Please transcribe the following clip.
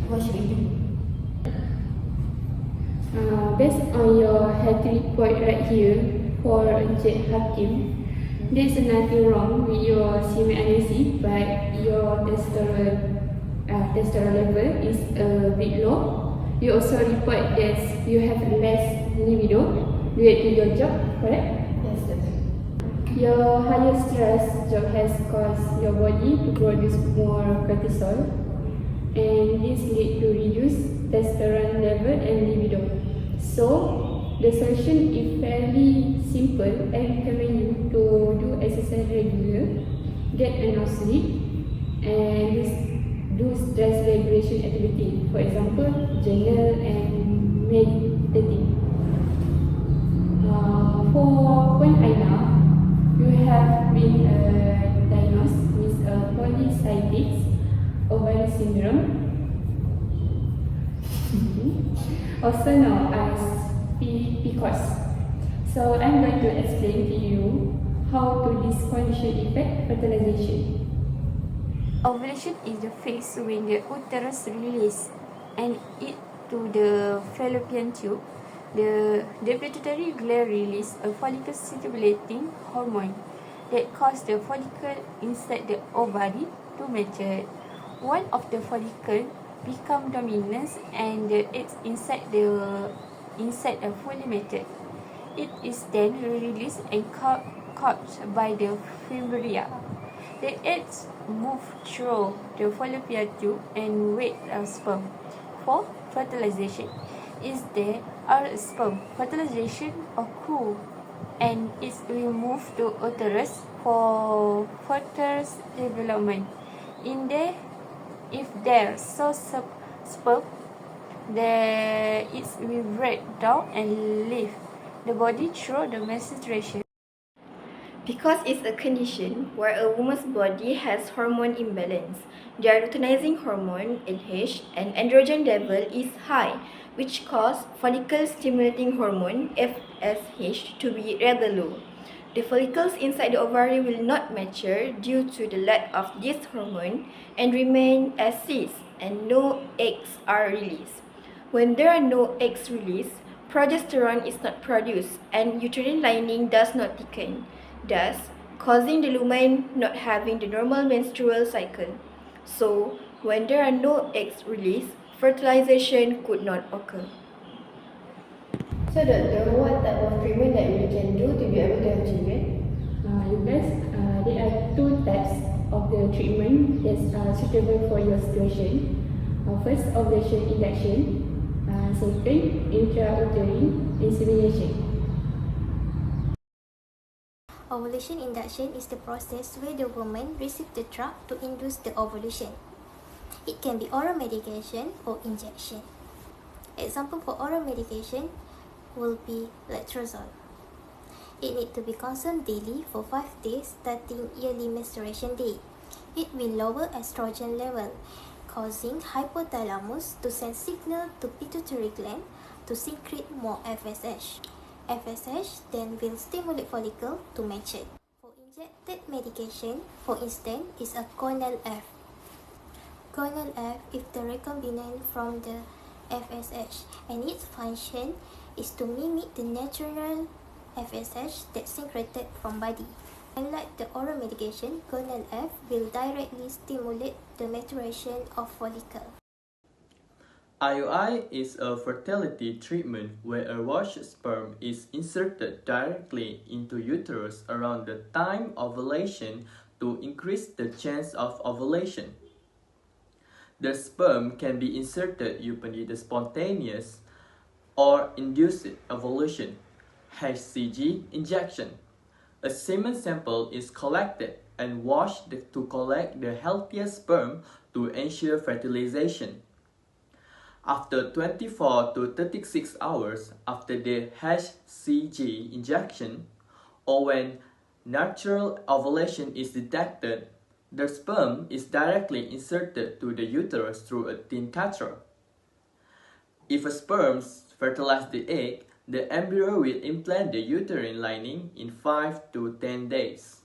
What should we do? Based on your health report right here for Encik Hakim, there's nothing wrong with your semen analysis, but your testosterone level is a bit low. You also report that you have less libido due to your job, correct? Yes, doctor. Your higher stress job has caused your body to produce more cortisol, and this lead to reduced testosterone level and libido. So, the solution is fairly simple and recommend you to do exercise regular, get enough sleep, and do stress regulation activity. For example, journal and meditating. For Puan Aina, you have been diagnosed with polycystic ovary syndrome, also known as PCOS. So I'm going to explain to you how to this condition affect fertilization. Ovulation is the phase when the uterus release and it to the fallopian tube. The pituitary gland release a follicle stimulating hormone that cause the follicle inside the ovary to mature. One of the follicle become dominant and the eggs inside a fully matured. It is then released and caught by the fimbria. The eggs move through the fallopian tube and wait sperm for fertilization. Is there are sperm fertilization occur and is removed to uterus for further development. If there so sperm, there it will break down and leave the body through the menstruation. Because it's a condition where a woman's body has hormone imbalance, their luteinizing hormone (LH) and androgen level is high, which cause follicle stimulating hormone (FSH) to be rather low. The follicles inside the ovary will not mature due to the lack of this hormone and remain as cysts, and no eggs are released. When there are no eggs released, progesterone is not produced and uterine lining does not thicken, thus causing the lumen not having the normal menstrual cycle. So, when there are no eggs released, fertilization could not occur. So doctor, what type of treatment that we can do to be able to have children? There are two types of the treatment that are suitable for your situation. First, ovulation induction. Second, intrauterine insemination. Ovulation induction is the process where the woman receives the drug to induce the ovulation. It can be oral medication or injection. Example for oral medication will be letrozole. It needs to be consumed daily for 5 days starting yearly menstruation day. It will lower estrogen level, causing hypothalamus to send signal to pituitary gland to secrete more FSH. FSH then will stimulate follicle to mature. For injected medication, for instance, is a GONAL-F. GONAL-F is the recombinant from the FSH, and its function is to mimic the natural FSH that's secreted from body. Unlike the oral medication, GONAL-F will directly stimulate the maturation of follicle. IUI is a fertility treatment where a washed sperm is inserted directly into uterus around the time of ovulation to increase the chance of ovulation. The sperm can be inserted using the spontaneous or induced ovulation (HCG) injection. A semen sample is collected and washed to collect the healthiest sperm to ensure fertilization. After 24 to 36 hours after the HCG injection, or when natural ovulation is detected, the sperm is directly inserted to the uterus through a thin catheter. If a sperm fertilizes the egg, the embryo will implant the uterine lining in 5 to 10 days.